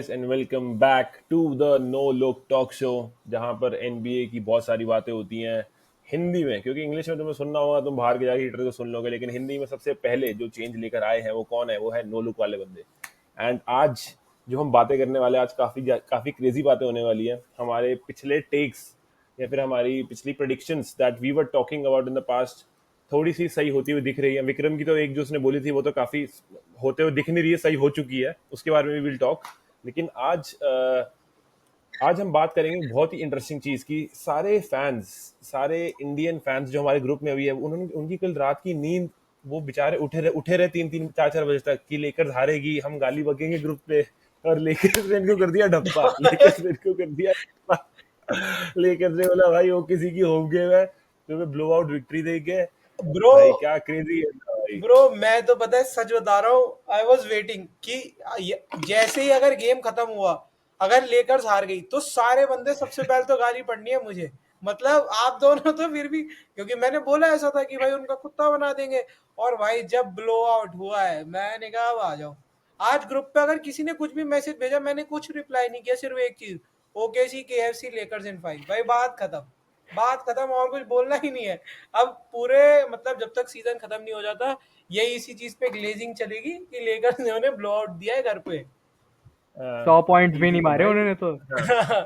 guys and welcome back to the No Look Talk Show जहां पर NBA की बहुत सारी बातें होती हैं हिंदी में, क्योंकि इंग्लिश में तुम्हें सुनना होगा, तुम बाहर के जाके हीटर को सुन लोगे, लेकिन हिंदी में सबसे पहले जो चेंज लेकर आए हैं वो कौन है? वो है नो लुक वाले बंदे। एंड आज जो हम बातें करने वाले हैं, आज काफी क्रेजी बातें होने वाली हैं। हमारे पिछले टेक्स या फिर हमारी पिछली predictions that we were talking about in the past थोड़ी सी सही होती हुई दिख रही है। विक्रम की तो एक जो उसने बोली थी वो तो काफी होते हुए दिख नहीं रही है, सही हो चुकी है, उसके बारे में विल टॉक। लेकिन आज हम बात करेंगे बहुत ही इंटरेस्टिंग चीज की। सारे इंडियन फैंस जो हमारे ग्रुप में अभी है, उन्होंने उनकी कल रात की नींद, वो बेचारे उठे रहे 3-3 4-4 बजे तक कि लेकर हारेगी, हम गाली बकेंगे ग्रुप पे, और लेकर ने इनको कर दिया ढप्पा। लेकर ने इनको कर दिया ढप्पा। लेकर ने बोला भाई वो किसी की होम गेम है, तुम्हें ब्लो आउट विक्ट्री देंगे। ब्रो भाई क्या क्रेजी है भाई। ब्रो मैं तो पता है सच बता रहा हूँ। आई वॉज वेटिंग कि जैसे ही अगर गेम खत्म हुआ, अगर लेकर्स हार गई तो सारे बंदे सबसे पहले तो गाली पड़नी है मुझे। मतलब आप दोनों तो फिर भी, क्योंकि मैंने बोला ऐसा था कि भाई उनका कुत्ता बना देंगे। और भाई जब ब्लो आउट हुआ है, मैंने कहा अब आ जाओ। आज ग्रुप पे अगर किसी ने कुछ भी मैसेज भेजा, मैंने कुछ रिप्लाई नहीं किया, सिर्फ एक चीज, ओकेसी केएफसी लेकर्स इन 5। भाई बात खत्म, और कुछ बोलना ही नहीं है। अब पूरे मतलब जब तक सीजन खत्म नहीं हो जाता, यही इसी चीज पे ग्लेजिंग चलेगी कि लेकर्स ने उन्हें ब्लो आउट दिया है घर पे। 100 पॉइंट्स भी नहीं मारे भाई उन्होंने तो। हाँ,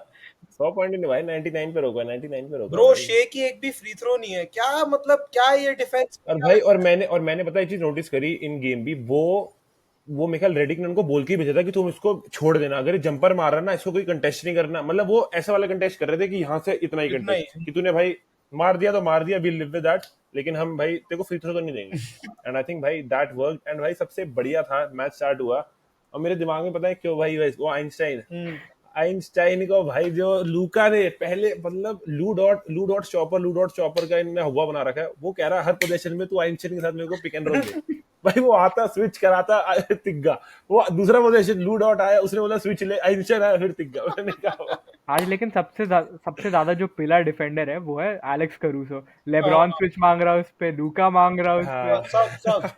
100 पॉइंट नहीं भाई, 99 पे रोका, 99 पे रोका ब्रो भाई। शे की एक भी फ्री थ्रो नहीं है क्या? मतलब क्या ये डिफेंस? और भाई और मैंने पता है एक चीज नोटिस करी इन गेम भी, वो मिखाइल रेडिक ने उनको बोल के ही भेजा था कि तुम इसको छोड़ देना, अगर ये जंपर मार रहा ना इसको कोई कंटेस्ट नहीं करना। मतलब वो ऐसा वाला कंटेस्ट कर रहे थे कि यहाँ से इतना ही इतना कंटेस्ट, ही। कि तूने भाई मार दिया तो मार दिया, वी लिव विद दैट, लेकिन हम भाई तेरे को फ्री थ्रो तो नहीं देंगे। एंड आई थिंक भाई दैट वर्क। एंड भाई सबसे बढ़िया था, मैच स्टार्ट हुआ और मेरे दिमाग में पता है क्यों भाई, वो आइंस्टाइन को भाई, जो लूका ने पहले मतलब लू डॉट चॉपर का इनने हुआ बना रखा है, वो कह रहा है हर पोजीशन में तू आइंस्टाइन के साथ मेरे को पिक एंड रोल दे। भाई वो आता स्विच कराता तिग्गा, वो दूसरा पोजीशन लू डॉट आया, उसने बोला स्विच ले, आइंस्टाइन आया फिर तिग्गा। मैंने कहा आज लेकिन सबसे ज्यादा जो पिलर डिफेंडर है वो है एलेक्स करूसो। लेब्रॉन स्विच मांग रहा है उस पे, लूका मांग रहा है उस पे। सब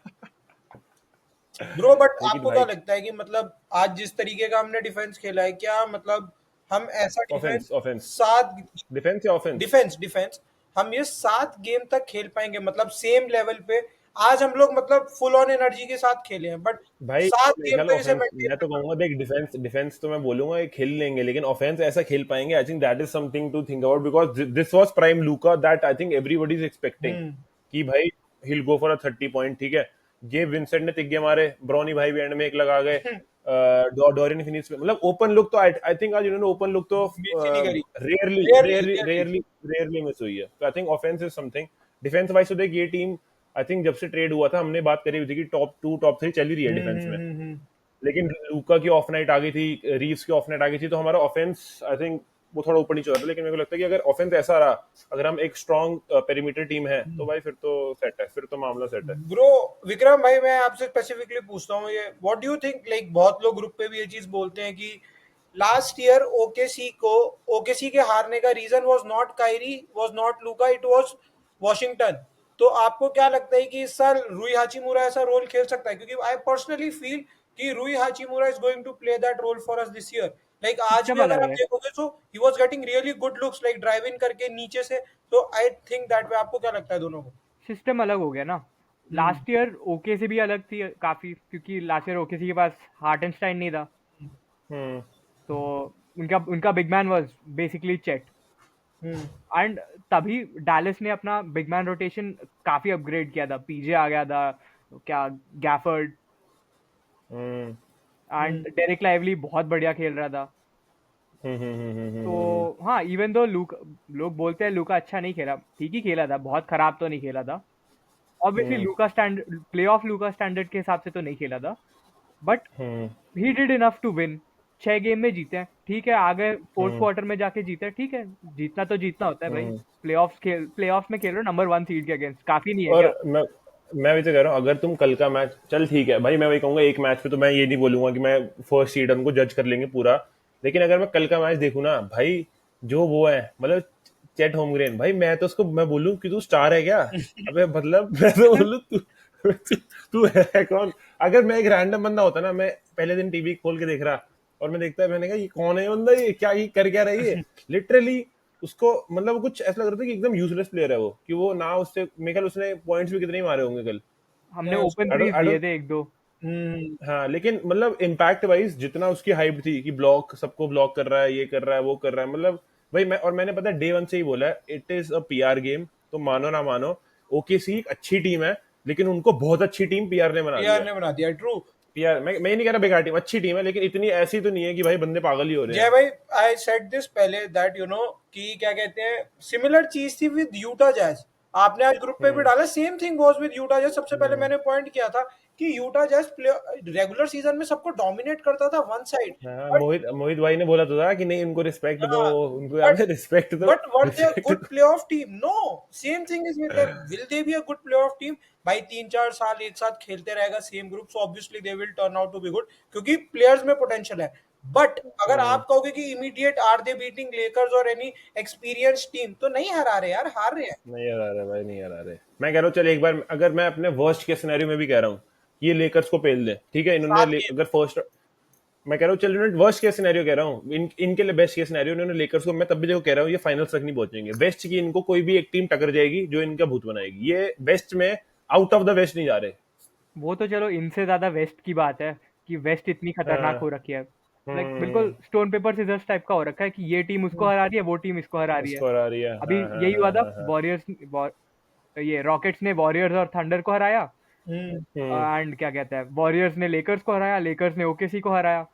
ब्रो, बट लेकिन आपको क्या भाई लगता है कि मतलब आज जिस तरीके का हमने डिफेंस खेला है, क्या मतलब हम ऐसा डिफेंस ऑफेंस ऑफेंस सात डिफेंस या ऑफेंस? डिफेंस हम ये 7 गेम तक खेल पाएंगे? मतलब सेम लेवल पे आज हम लोग मतलब फुल ऑन एनर्जी के साथ खेले हैं, बट भाई 7 गेम मेरे ख्याल तक इसे ऑफेंस, मेंटेन मैं तो करना। कहूंगा देख, डिफेंस तो मैं बोलूंगा ये खेल लेंगे, लेकिन ऑफेंस ऐसा खेल पाएंगे, I think that is something to think about, because this was prime Luka that I think everybody is expecting कि भाई he will go for a 30 point. ठीक है, ये विंसेंट ने तिग्गे मारे, ब्रॉनी भाई भी एंड में एक लगा गए, डोरियन फिनिश में, मतलब ओपन लुक तो आई थिंक आज इन्होंने ओपन लुक तो मिस ही नहीं करी। Rarely rarely rarely rarely. Rarely rarely miss हुई है। तो I think offence is something. Defence wise तो देख, ये टीम आई थिंक जब से ट्रेड हुआ था हमने बात करी हुई थी कि टॉप 2 टॉप 3 चल ही रही है डिफेंस में, लेकिन लूका की ऑफ नाइट आ गई थी, रीव्स की ऑफ नाइट आ गई थी, तो हमारा ऑफेंस आई थिंक वो थोड़ा ऊपर नीचे हो रहा था। लेकिन मेरे को लगता है कि अगर ऑफेंस ऐसा रहा, अगर हम एक स्ट्रॉन्ग पेरीमीटर टीम है, तो भाई फिर तो सेट है, फिर तो मामला सेट है। ब्रो विक्रम भाई, मैं आपसे स्पेसिफिकली पूछता हूँ, ये what do you think, like बहुत लोग ग्रुप पे भी ये चीज बोलते हैं कि लास्ट ईयर ओकेसी के हारने का reason was not Kyrie, was not Luka, it was Washington. तो आपको क्या लगता है कि इस साल रूई हाचिमुरा ऐसा रोल खेल सकता है? क्योंकि आई पर्सनली फील कि Rui Hachimura is going to play that role for us this year. Like आज भी सिस्टम अगर अलग आप है। देखोगे तो he was getting really good looks, like drive in करके नीचे से। तो आई थिंक दैट वे। आपको क्या लगता है दोनों को? सिस्टम अलग हो गया ना। लास्ट ईयर ओके से भी अलग थी काफी, क्योंकि लास्ट ईयर ओके के पास हार्टेनस्टाइन नहीं था। हम्म तो उनका उनका बिग मैन वाज बेसिकली चेट। हम्म एंड तभी डैलस ने अपना बिग मैन रोटेशन काफी अपग्रेड किया था। पीजे आ गया था, क्या गैफर्ड, हम्म एंड डेरिक लाइवली बहुत बढ़िया खेल रहा था। तो हाँ, इवन दो लोग बोलते हैं लूका अच्छा नहीं खेला, ठीक ही खेला था, बहुत खराब तो नहीं खेला था। Obviously Luka standard, play of Luka standard के हिसाब से तो नहीं खेला था, but he did enough to win. 6 game में जीते हैं, ठीक है, आगे फोर्थ क्वार्टर में जाके जीते, ठीक है, जीतना तो जीतना होता है भाई। प्लेऑफ्स में खेल रहे हो नंबर 1 सीड के अगेंस्ट, काफी नहीं है क्या? और मैं वही तो कह रहा हूँ, अगर तुम कल का मैच, चल ठीक है भाई, मैं वही कहूंगा एक मैच पे तो मैं ये नहीं बोलूंगा कि मैं फर्स्ट सीड उनको जज कर लेंगे पूरा, लेकिन अगर मैं कल का मैच देखूँ ना भाई, जो वो है मतलब चेट होमग्रेन, भाई मैं तो उसको मैं बोलूँ कि तू स्टार है क्या? अबे मतलब मैं तो बोलूँ तू है कौन? अगर मैं एक रैंडम बंदा होता ना, मैं पहले दिन टीवी खोल के देख रहा, और मैं देखता है, मैंने कहा ये कौन है ये बंदा, ये क्या, ये कर क्या रही है लिटरली। उसको मतलब कुछ ऐसा लग रहा था कि एकदम यूजलेस प्लेयर है वो, कि वो ना उससे मेरे ख्याल उसने पॉइंट्स भी कितने ही मारे होंगे कल। हमने Yeah, open I don't threes I दिए डोंट थे एक दो। हाँ, लेकिन मतलब इम्पैक्ट वाइज जितना उसकी हाइप थी कि ब्लॉक, सबको ब्लॉक कर रहा है, ये कर रहा है, वो कर रहा है, मतलब भाई मैंने पता है डे वन से ही बोला है, it is a PR game. तो मानो ना मानो, ओकेसी एक अच्छी टीम है, लेकिन उनको बहुत अच्छी टीम पीआर ने बना पीआर दिया है। ने बना दिया, ट्रू। पीआर मैं ये नहीं कह रहा बेकार टीम, अच्छी टीम है, लेकिन इतनी ऐसी तो नहीं है कि भाई बंदे पागल ही हो रहे जय हैं। भाई, आई सेड दिस पहले दैट कि क्या कहते हैं, सिमिलर चीज थी विद यूटा जैज। आपने आज ग्रुप पे भी हम्म डाला, same thing was with Utah jazz. सबसे पहले हम्म। मैंने पॉइंट किया था कि यूटा जैज रेगुलर सीजन में सबको डोमिनेट करता था वन साइड, हाँ, बट मोहित मोहित भाई ने बोला तो था कि नहीं, उनको रिस्पेक्ट दो, हाँ, उनको यहाँ but पे रिस्पेक्ट दो, but what they a respect good दो। playoff team? No, same thing is with them. Will they be a good playoff team? भाई 3-4 साल एक साथ खेलते रहेगा same group, so obviously they will turn out to be good, क्योंकि players में potential है। बट अगर हम्म, आप कहोगे कि immediate are they beating Lakers और एनी एक्सपीरियंस टीम, तो नहीं हरा रहे यार, हार रहे हैं। नहीं हरा रहे भाई, नहीं हरा रहे। मैं कह रहा हूँ चल एक बार, अगर मैं अपने वर्स्ट के सिनेरियो में भी कह रहा हूँ, ये लेकर्स को पेल दे, ठीक है, सात गेम अगर फर्स्ट, मैं कह रहा हूँ चल, इन्होंने वर्स्ट केस सिनेरियो कह रहा हूँ, इनके लिए बेस्ट केस सिनेरियो, इन्होंने लेकर्स को, मैं तब भी देखो कह रहा हूँ ये फाइनल्स तक नहीं पहुंचेंगे। बेस्ट की इनको कोई भी एक टीम टकर जाएगी जो इनका भूत बनाएगी, ये बेस्ट में आउट ऑफ द वेस्ट नहीं जा रहे। वो तो चलो इनसे ज्यादा वेस्ट की बात है कि वेस्ट इतनी खतरनाक हो हाँ, रखी है। लाइक हम्म, बिल्कुल स्टोन पेपर सीजर्स टाइप का हो रखा है कि ये टीम उसको हरा रही है, वो टीम इसको हरा रही है। स्कोर आ रही है, अभी हाँ हाँ यही हुआ हाँ था, हाँ हाँ। ये रॉकेट्स ने वॉरियर्स और थंडर को हराया, हम्म। हम्म, एंड क्या कहते हैं, वॉरियर्स ने लेकर्स को हराया, लेकर्स ने ओकेसी को हराया,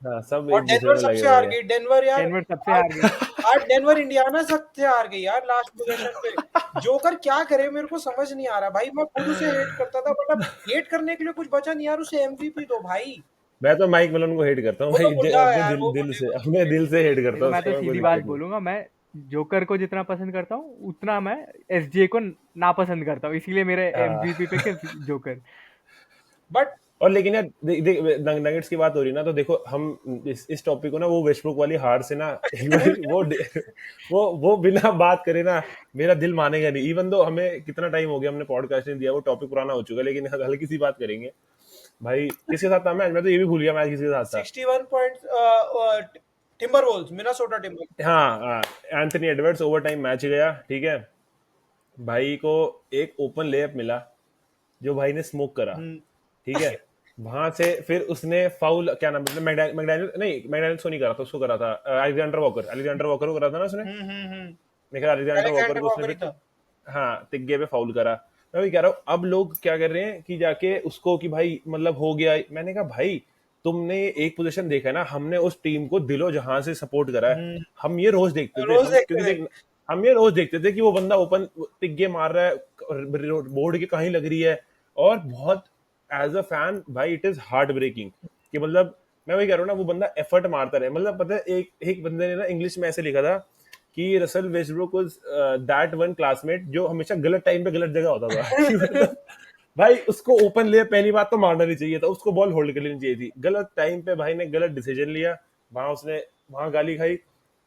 हाँ, सब और एक दूसरे डेनवर में लगे सबसे पड़े हार हैं। गई, डेनवर यार। डेनवर सबसे आज हार गई। आज डेनवर इंडियाना सबसे हार गई यार लास्ट पोजीशन पे। जोकर क्या करे, मेरे को समझ नहीं आ रहा भाई। मैं खुद उसे हेट करता था, बट अब हेट करने के लिए कुछ बचा नहीं यार, उसे एमवीपी दो भाई। मैं तो माइक मेलोन को हेट करता हूँ वो तो भाई, बुढ़ा है अपने यार, दिल वो दिल बुढ़े से, को अपने दिल से हेट करता देखो हूँ, मैं तो उसको कोई सीधी दिक्कत बात नहीं। बोलूंगा, मैं जोकर को जितना पसंद करता हूँ उतना मैं एसजे को नापसंद करता हूँ, इसीलिए मेरे एमवीपी पे के जोकर। बट और लेकिन यार नगेट्स की बात हो रही है ना, तो देखो हम इस टॉपिक को ना, वो वेस्टब्रुक वाली हार से ना एक बार वो बिना बात करे ना, मेरा दिल मानेगा नहीं। इवन दो हमें कितना टाइम हो गया, हमने पॉडकास्ट नहीं दिया, वो टॉपिक पुराना हो चुका है, लेकिन हल्की सी बात करेंगे। भाई किसके साथ था मैच, मैं तो ये भी भूल गया मैच किसके साथ था। 61 point Timberwolves, Minnesota Timber. हाँ हाँ, Anthony Edwards overtime match गया, ठीक है, भाई को एक ओपन लेअप मिला जो भाई ने स्मोक करा, हम्म ठीक है, वहां से फिर उसने फाउल, क्या नाम है, मैकडेनियल नहीं, मैकडेनियल को नहीं करा था, उसको करा था अलेक्जेंडर वॉकर को करा था ना उसने, हम्म। मेरे ख्याल अलेक्जेंडर वॉकर अलेक्जेंडर को उसने वॉकर ही फिर, था। हाँ, तिग्गे पे फाउल करा। मैं वही कह रहा हूँ, अब लोग क्या कर रहे हैं कि जाके उसको कि भाई मतलब हो गया। मैंने कहा भाई, तुमने एक पोजीशन देखा है ना, हमने उस टीम को दिलो जहां से सपोर्ट करा है। हम्म हम ये रोज देखते थे, रोज हम क्योंकि देखते थे। देख, हम ये रोज देखते थे कि वो बंदा ओपन तिग्गे मार रहा है, बोर्ड के कहीं लग रही है, और बहुत, एज अ फैन भाई, इट इज हार्ट ब्रेकिंग कि मतलब, मैं वही कह रहा हूँ ना, वो बंदा एफर्ट मारता रहे। मतलब पता है, एक बंदे ने ना इंग्लिश में ऐसे लिखा था कि Russell Westbrook was that one classmate जो हमेशा गलत टाइम पे गलत जगह होता था कि मतलब भाई, उसको ओपन ले पहली बात तो मारना नहीं चाहिए था, उसको बॉल होल्ड कर लेनी चाहिए थी। गलत टाइम पे भाई ने गलत डिसीजन लिया, वहां उसने वहां गाली खाई,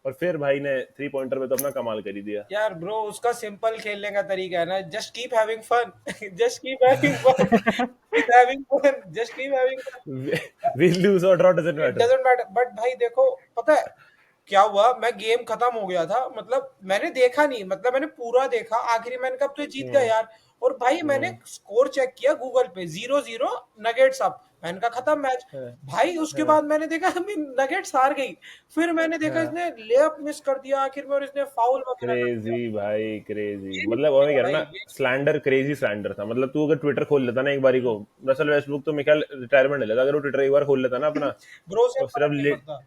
और फिर भाई ने थ्री पॉइंटर पे तो अपना कमाल कर ही दिया। यार ब्रो, उसका सिंपल खेलने का तरीका है ना, just keep having fun. Just keep having fun, keep having fun, just keep having fun. Will lose और draw doesn't it matter. Doesn't matter. But भाई देखो, पता है क्या हुआ, मैं गेम खत्म हो गया था, मतलब मैंने देखा नहीं, मतलब मैंने पूरा देखा आखिरी, मैंने कब तो जीत गया हम्म यार। और भाई मैंने हम्म स्कोर चेक किया गूगल पे, 0-0 नगेट्स अप। मैंने कहा खत्म मैच। हाँ, भाई उसके हाँ, बाद मैंने देखा नगेट्स हार गई। फिर मैंने देखा हाँ। इसने लेअप मिस कर दिया आखिर में, और इसने फाउल वगैरह कर दिया। क्रेजी भाई, क्रेजी, ये नहीं मतलब वो मैं चलेगा कह रहा हूँ भाई, ना, स्लैंडर, क्रेजी स्लैंडर था। मतलब तू अगर ट्विटर खोल लेता ना एक बारी को, रसल वेस्टब्रुक तो मेरे ख्याल रिटायरमेंट ले लेता अगर वो ट्विटर एक बार खोल लेता ना अपना। ब्रो से और फर्क सिर्फ नहीं पड़ता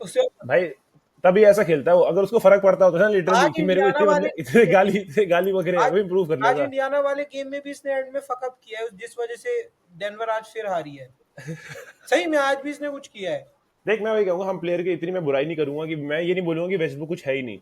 उससे। भाई, तभी ऐसा खेलता है वो। अगर उसको फर्क पड़ता होता ना लिटरली आज कि मेरे को इंडियाना इतने वाले बंदे इतने गाली बकरे हैं, आज वो इम्प्रूव कर आज लेता। इंडियाना वाले गेम में भी इसने एंड में फकअप किया है, जिस वजह से डेनवर आज फिर हारी है। सही में आज भी इसने कुछ किया है। देख, मैं वही कहूंगा, हम प्लेयर की इतनी मैं बुराई नहीं करूंगा, कि मैं ये नहीं बोलूंगा कि वेस्टबुक कुछ है ही नहीं,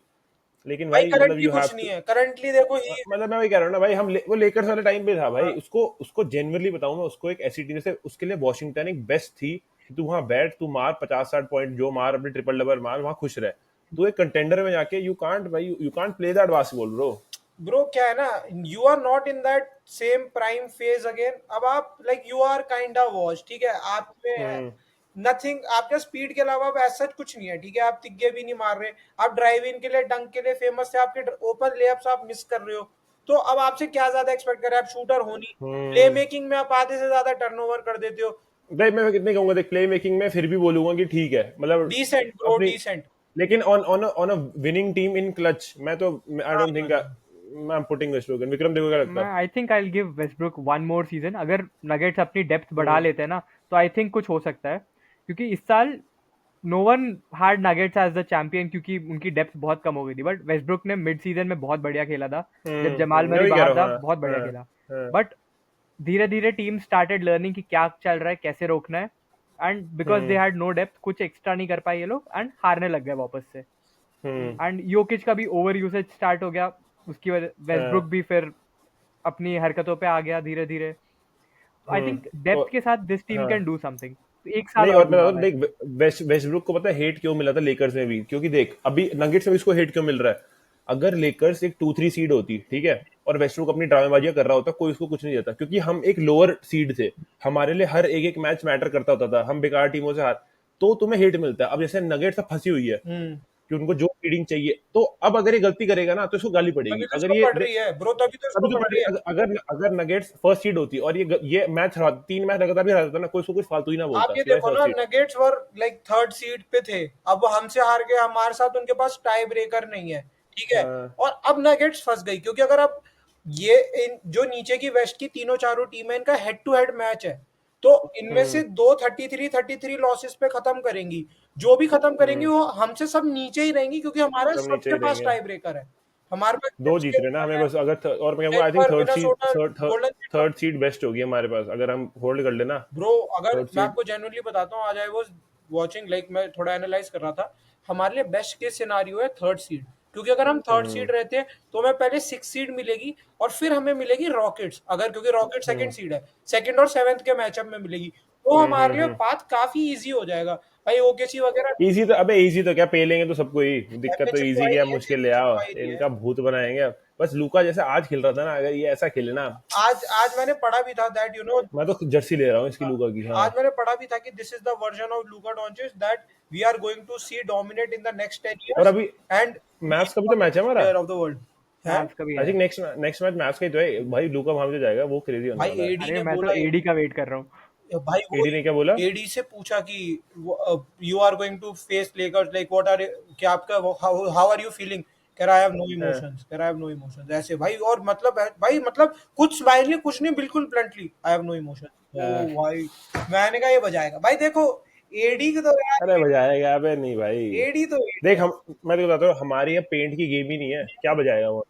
लेकिन भाई भाई मतलब करंटली यू हैव कुछ नहीं टू। है, करंटली देखो ही। मतलब मैं वही कह रहा हूँ ना भाई, वो लेकर्स वाले टाइम पे था भाई, हाँ, उसको उसको जेन्युइनली बताऊं मैं, उसको एक ऐसी टीम से, उसके लिए वॉशिंगटन एक बेस्ट थी कि तू वहां बैठ, तू मार 50-60 पॉइंट जो मार, अपने ट्रिपल डबल मार, वहां खुश रह। तू एक कंटेंडर में जाके, यू कांट भाई, you can't play that basketball bro. Bro क्या है ना, you are not in that same prime phase again. अब आप like you are kind of watch, ठीक है, आप में हम्म नथिंग, आपके स्पीड के अलावा अब ऐसा कुछ नहीं है, ठीक है, आप तिग्गे भी नहीं मार रहे, आप ड्राइव इन के लिए डंक के लिए फेमस है, आपके ओपन लेअप्स आप मिस कर रहे हो, तो अब आपसे क्या ज्यादा एक्सपेक्ट करें, आप शूटर हो नहीं, प्ले मेकिंग में आप आधे से ज्यादा टर्नओवर कर देते हो। देख मैं कितने कहूंगा, देख प्ले मेकिंग में फिर भी बोलूंगा कि ठीक है, मतलब डिसेंट ब्रो, अपनी, डिसेंट। लेकिन on a winning team in clutch मैं तो आई हाँ डोंट थिंक हाँ I am putting Westbrook. Vikram देखो क्या लगता मैं है? I think I will give Westbrook one more season. अगर नगेट्स अपनी डेप्थ बढ़ा लेते हैं ना, तो आई थिंक कुछ हो सकता है, क्योंकि इस साल no one had Nuggets as the champion, क्योंकि उनकी डेप्थ बहुत कम हो गई थी। बट वेस्टब्रुक ने मिड सीजन में बहुत बढ़िया खेला था, जब जमाल मैं मरी वही कह बाहर रहा था, हूँ। बहुत हाँ बढ़िया हाँ खेला। हाँ। बट धीरे धीरे टीम स्टार्टेड लर्निंग कि क्या चल रहा है, कैसे रोकना है, and because they had no depth, कुछ एक्स्ट्रा नहीं कर पाए ये लोग, एंड हारने लग गए वापस से। हम्म एंड योकिच का भी ओवर यूसेज स्टार्ट हो गया, उसकी वजह वेस्टब्रुक हाँ, भी फिर अपनी हरकतों पे आ गया धीरे धीरे। तो आई थिंक डेप्थ और के साथ दिस टीम हाँ, कैन डू समथिंग। एक साल नहीं और और मैं दूंगा बताता हूँ, मैं। देख वेस्टब्रुक को पता है हेट क्यों मिला था लेकर्स में भी, क्योंकि देख अभी नगेट्स में भी इसको हेट क्यों मिल रहा है। अगर लेकर्स एक 2-3 सीड होती, ठीक है, और वेस्टब्रुक अपनी ड्रामेबाजियां कर रहा होता, कोई उसको कुछ नहीं देता, क्योंकि हम एक लोअर सीड थे, हमारे लिए हर एक एक मैच मैटर करता होता था, हम बेकार टीमों से हार, तो तुम्हें हेट मिलता है। अब जैसे नगेट्स अब फंसी हुई है हम्म। कि उनको जो फीडिंग चाहिए, तो अब अगर ये गलती करेगा ना तो इसको गाली तभी पड़ेगी। तो अगर इसको ये पड़ रही है ब्रो, तभी तो इसको तभी तो पड़ पड़ रही रही है। है। अगर अगर नगेट्स फर्स्ट सीड होती और ये मैच हरा 3 मैच लगातार भी हरा देता ना, कोई उसको कुछ फालतू ही ना आप बोलता ये कि भाई देखो फर्स्ट ना, seed. Nuggets were like third seed पे थे, अब वो हमसे हार गए, हमारे साथ उनके पास टाई ब्रेकर नहीं है, ठीक है, और अब नगेट्स फंस गई, क्योंकि अगर अब ये इन जो नीचे की वेस्ट की तीनों चारों टीमें, इनका हेड टू हेड मैच है, तो इनमें से दो 33 लॉसेस पे खत्म करेंगी, जो भी खत्म करेंगी वो हमसे सब नीचे ही रहेंगी, क्योंकि हमारे सब नीचे सबके ही पास रहेंगे। टाई ब्रेकर है, हमारे पास दो Jets जीत के रहे ना ऊपर हमें है, बस, अगर और मैं कहूँगा I think Denver, Minnesota, golden state. Third seed best होगी हमारे पास, अगर हम होल्ड कर लेना ब्रो अगर थर्ड मैं सीड। आपको जेन्युइनली बताता हूँ, आज आई वाज वाचिंग, लाइक मैं थोड़ा एनालाइज कर रहा था, हमारे लिए बेस्ट केस सिनारियो है थर्ड सीड, क्योंकि अगर हम थर्ड सीड रहते हैं तो हमें पहले 6 सीड मिलेगी, और फिर हमें मिलेगी रॉकेट्स, अगर क्योंकि रॉकेट सेकंड सीड है, सेकंड और सेवेंथ के मैचअप में मिलेगी, तो हमारे लिए पाथ काफी इजी हो जाएगा भाई। ओकेसी वगैरह इजी तो, अबे इजी तो क्या, पे लेंगे तो सबको ही, दिक्कत तो चैंपियनशिप तो इजी आ ही क्या रही है, मुश्किल ले आओ, चैंपियनशिप आ ही रही है। इनका भूत बनाएंगे अब। बस लूका जैसा आज खेल रहा था ना, अगर ये ऐसा खेले ना, आज आज मैंने पढ़ा भी था दैट मैं तो जर्सी ले रहा हूँ इसकी लूका की। हाँ, आज मैंने पढ़ा भी था कि this is the version of Luka Doncic that we are going to see dominate in the next 10 और years अभी एंड मैथ्स का भी तो मैच है हमारा। प्लेयर ऑफ द वर्ल्ड है। मैच कभी आई है। थिंक नेक्स्ट मैच मैथ्स का ही तो है भाई, लूका वहां पे तो जाएगा, वो क्रेजी होने भाई वाला है। एडी अरे ने मैं तो बोला, एडी का वेट कर रहा हूँ। भाई वो एडी ने क्या बोला? एडी से पूछा कि you are going to face Lakers, like what are, क्या आपका हाउ आर यू फीलिंग, कह रहा है आई हैव नो हाँ, इमोशंस, कह रहा है आई हैव नो इमोशंस, ऐसे भाई, और मतलब भाई मतलब कुछ स्माइली कुछ नहीं, बिल्कुल bluntly I have no emotions. ओ हाँ। भाई, मैंने कहा ये बजाएगा भाई, देखो एडी की तो अरे यार, बजाएगा, अबे नहीं भाई। एडी तो एडी देख है। हम, मैं तो बताता हूँ, हमारी ये पेंट की गेम ही नहीं है, क्या बजाएगा वो?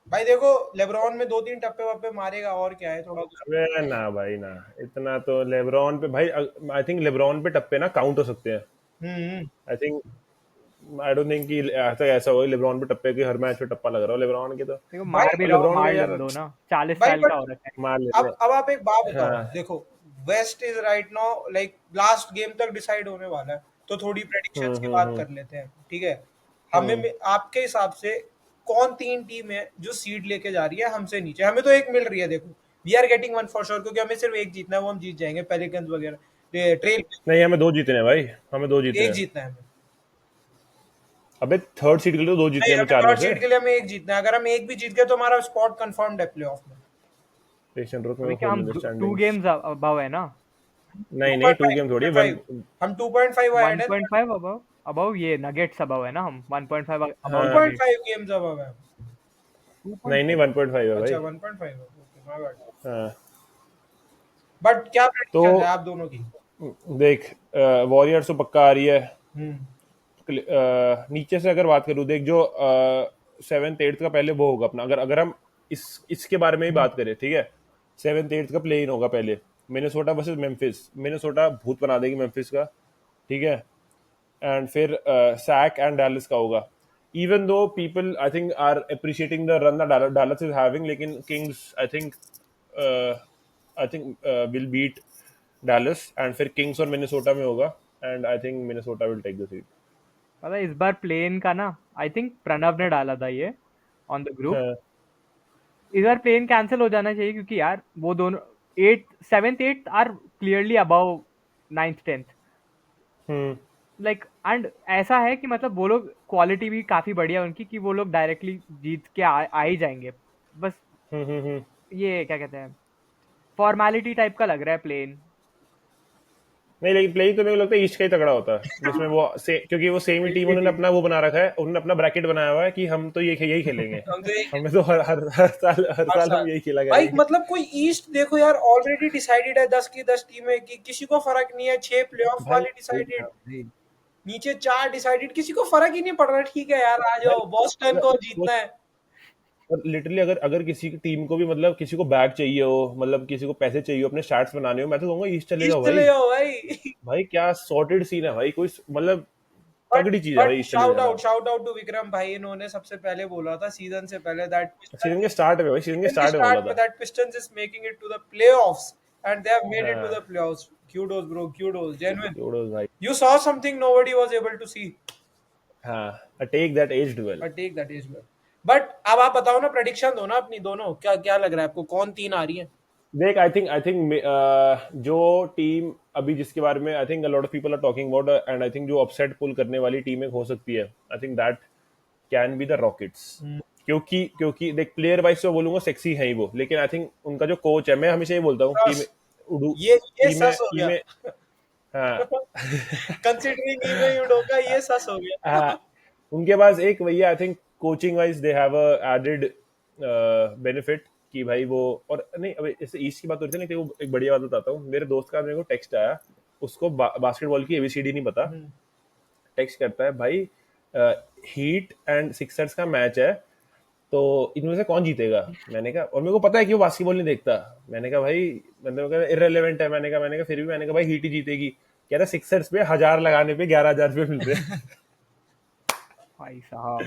भाई देखो लेब्रॉन में 2-3 टप्पे वप्पे मारेगा, और क्या है, थोड़ा कुछ। अबे ना भाई ना, इतना तो लेब्रॉन पे भाई, आई थिंक लेब्रॉन पे टप्पे ना काउंट हो सकते हैं। Hmm. I think, I don't think कि ऐसा हो लेब्रॉन पे टप्पे की, हर मैच पे टप्पा लग रहा हो लेब्रॉन के तो। देखो भाई मार भी और रहा हो, लेब्रॉन का मार यार, दो ना, 40 भाई साल का बट हो रखा है। मार लेते हैं। अब आप एक बात बताओ, हाँ देखो west is right now like last game तक डिसाइड होने वाला है, तो थोड़ी प्रेडिक्शंस की बात हम्म। कर लेते हैं, ठीक है। हम्म। आपके हिसाब से कौन 3 टीम है जो सीड लेके जा रही है हमसे नीचे? हमें तो एक मिल रही है, देखो we are getting one for sure, क्योंकि हमें सिर्फ एक जीतना है, वो हम जीत जाएंगे, पेलिकन्स वगैरह, ट्रेल, नहीं, हमें 2 जीतने हैं भाई, हमें 2 जीतने एक हैं। जीतना है हमें। अबे थर्ड सीट के लिए तो 2 जीतने नहीं, हैं हमें हमें 4 में थर्ड से। सीड के लिए हमें एक जीतना है, अगर हम एक भी जीत गए तो हमारा स्पॉट कंफर्म्ड है प्लेऑफ में। पेशेंट रुक, अभी मैं क्या खोल हम लेते 2 स्टैंडिंग्स। गेम्स अबव है ना? नहीं नहीं, 2 2.5, गेम थोड़ी, वन। 2.5, हम 2.5 अहेड है। 1.5 अबव, अबव ये नगेट्स अबव है ना, हम 1.5 अबव हाँ, नगेट्स। 2.5 गेम्स अब है। नहीं 2.5। 1.5 है अच्छा भाई। 1.5 है, ओके माय बैड। हाँ, बट क्या तो प्रेडिक्शन है आप दोनों की? देख, वॉरियर्स तो पक्का आ रही है। हम्म। नीचे से अगर बात करूँ, देख जो 7th 8th का पहले वो होगा अपना, अगर अगर हम इसके बारे में ही बात करें, ठीक है, 7th 8th का प्ले इन होगा पहले, मिनेसोटा वर्सेस मेम्फिस, मिनेसोटा भूत बना देगी मेम्फिस का, ठीक है, एंड फिर सैक एंड डैलस का होगा। Even though people I think are appreciating the run that Dallas is having, लेकिन Kings I think will beat Dallas, and फिर किंग्स और मिनेसोटा में होगा, and I think Minnesota will take the seat. पता है इस बार प्लेन का ना, आई थिंक प्रणव ने डाला था ये ऑन द ग्रुप, हाँ, इस बार प्लेन कैंसिल हो जाना चाहिए, क्योंकि यार वो दोनों 8 7th 8th are clearly above 9th 10th। Hmm like and ऐसा है कि मतलब वो लोग क्वालिटी भी काफी बढ़िया है उनकी कि वो लोग डायरेक्टली जीत के आ ही जाएंगे। बस हम्म। ये क्या कहते हैं, फॉर्मेलिटी टाइप का लग रहा है प्लेन। नहीं, लेकिन प्लेइंग तो मेरे को लगता है ईस्ट का ही तगड़ा होता है, जिसमें वो क्योंकि वो सेम ही टीम उन्होंने अपना वो बना रखा है, उन्होंने अपना ब्रैकेट बनाया हुआ है कि हम तो यही खेलेंगे। हम तो यही हमें तो हर हर साल साल हम यही खेला भाई, करेंगे। मतलब कोई ईस्ट देखो यार, ऑलरेडी डिसाइडेड है 10 की 10 टीमें की, किसी को फर्क नहीं है। 6 प्लेऑफ भाई वाले डिसाइडेड, हाँ, भाई नीचे 4 डिसाइडेड, किसी को फर्क ही नहीं पड़ रहा। ठीक है यार, आ भाई जाओ, बॉस्टन को जीतना है। और लिटरली अगर अगर किसी की टीम को भी मतलब किसी को बैग चाहिए हो, मतलब किसी को पैसे चाहिए हो अपने स्टार्ट्स बनाने हो, मैं तो कहूंगा ईस्ट चले जाओ ईस्ट चले भाई। जाओ भाई। भाई क्या सॉर्टेड सीन है भाई, कोई मतलब बट तगड़ी चीज है भाई बट ईस्ट चले जाना। शाउट आउट टू विक्रम भाई, इन्होंने सबसे पहले बोला था सीजन से पहले दैट सीजन के स्टार्ट में भाई, सीजन के सीजन के स्टार्ट में बोला स्टार्ट में था। That Pistons is making it to the playoffs and they have made it to हाँ, the playoffs. Kudos bro, kudos, genuine. जोड़ो भाई। You saw something nobody was able to see. हाँ, take that as well. But take that is well. But अब आप बताओ ना, prediction दो ना अपनी दोनों, क्या क्या लग रहा है आपको, कौन 3 आ रही है? देख, आई थिंक जो टीम अभी जिसके बारे में I think a lot of people are talking about, and I think जो अपसेट पुल करने वाली टीम एक हो सकती है, I think that can be the Rockets. क्योंकि देख, प्लेयर वाइज तो बोलूंगा सेक्सी है ही वो, लेकिन आई थिंक उनका जो कोच है, मैं हमेशा ये बोलता हूँ कि सस, उडू ये ईमे सस हो गया। ईमे हाँ कंसिडरिंग इवे युडोका, ये सस हो गया। हाँ, उनके पास एक भैया I think coaching wise they have a added benefit कि भाई वो, और नहीं अभी जैसे ईस्ट की बात हो रही थी ना, तो एक बढ़िया बात बताता हूँ। मेरे दोस्त का मेरे को टेक्स्ट आया, उसको बास्केटबॉल की एबीसीडी नहीं पता। टेक्स्ट करता है, भाई हीट एंड सिक्सर्स का मैच है, तो इनमें से कौन जीतेगा? मैंने कहा, और मेरे को पता है कि वो बास्केटबॉल नहीं देखता। मैंने कहा भाई, मतलब कहा इररेलेवेंट है। मैंने कहा फिर भी, मैंने कहा भाई हीट ही जीतेगी। कह रहा सिक्सर्स पे 1000 लगाने पे 11,000 रुपये मिलते हैं। भाई साहब,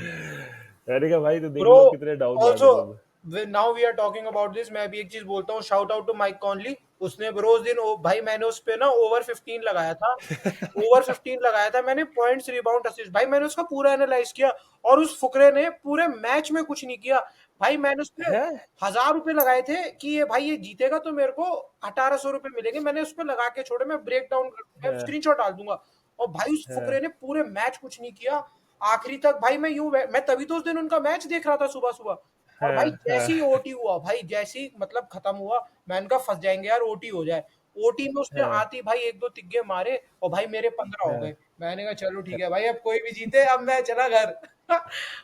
मैंने कहा भाई तो देख ब्रो लो कितने डाउन में आ गए ऑल्सो, तुम। Now we are talking about this, मैं भी एक चीज बोलता हूँ। Shout out to Mike Conley, उसने ब्रो उस दिन भाई, मैंने उस पे ना ओवर 15 लगाया था। ओवर 15 लगाया था मैंने, पॉइंट्स, रिबाउंड, असिस्ट। भाई मैंने उसका पूरा एनालाइज किया, और उस फुकरे ने पूरे मैच में कुछ नहीं किया। भाई मैंने उस पे है 1000 रुपए लगाए थे कि ये भाई ये जीतेगा तो मेरे को 1800 रुपए मिलेंगे। मैंने उस पे लगा के छोड़े, मैं ब्रेक डाउन कर दूंगा, है स्क्रीनशॉट डाल दूंगा। और भाई उस है फुकरे ने पूरे मैच कुछ नहीं किया आखिरी तक। भाई मैं तभी तो उस दिन उनका मैच देख रहा था सुबह सुबह। और है भाई है जैसे ही ओटी हुआ, भाई जैसे ही मतलब खत्म हुआ, मैंने कहा फंस जाएंगे यार, ओटी हो जाए। ओटी में उसने है आती भाई 1-2 तिग्गे मारे, और भाई मेरे 15 हो है गए। मैंने कहा चलो ठीक है भाई, अब कोई भी जीते, अब मैं चला घर।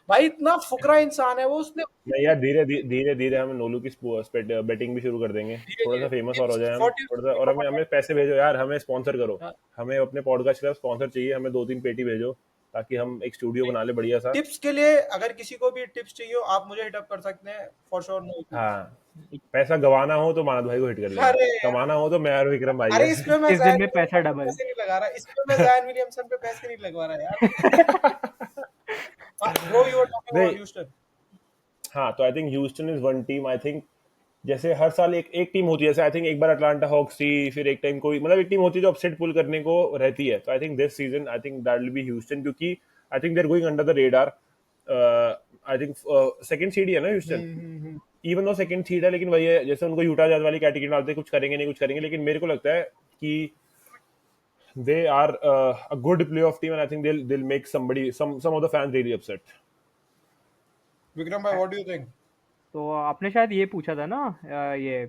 भाई इतना फुकरा इंसान है वो, उसने नहीं यार, धीरे धीरे हम नोलू की बेटिंग भी शुरू कर देंगे, धीरे थोड़ा सा धीरे फेमस और हो जाए हम 40 थोड़ा सा। और हमें हमें पैसे भेजो यार, हमें स्पॉन्सर करो। हाँ, हमें अपने पॉडकास्ट का स्पॉन्सर चाहिए, हमें 2-3 पेटी भेजो, ताकि हम एक स्टूडियो बना ले बढ़िया सा। टिप्स के लिए अगर किसी को भी टिप्स चाहिए हो, आप मुझे हिटअप कर सकते हैं, फॉर श्योर, नो इश्यूज। हाँ, पैसा गवाना हो तो मानद भाई को हिट कर लेना, अरे कमाना हो तो मैं और विक्रम भाई अरे, है। इस पे मैं 21 दिन ज़ायन में पैसा विलियमसन पे डबल। पैसे नहीं लगा रहा, इस पे मैं ज़ायन विलियमसन पे पैसे नहीं लगवा रहा यार। ब्रो, यू आर टॉकिंग नहीं, अबाउट ह्यूस्टन। हाँ, तो I think Houston is one team. I think जैसे हर साल एक एक टीम होती है, जैसे आई थिंक एक बार अटलांटा हॉक्स थी, फिर एक टाइम कोई मतलब एक टीम होती है जो अपसेट पुल करने को रहती है। तो I think this season I think that will be Houston, क्योंकि I think they are going under the radar. I think second seed ही है ना Houston, even though second seed है, लेकिन वही है, जैसे उनको यूटा जैज वाली कैटेगरी डालते हैं, कुछ करेंगे नहीं कुछ करेंगे, लेकिन मेरे को लगता है कि they are a good playoff team, and I think they'll make some of the fans really upset. Vikram भाई, व्हाट डू यू थिंक? तो आपने शायद ये पूछा था ना, ये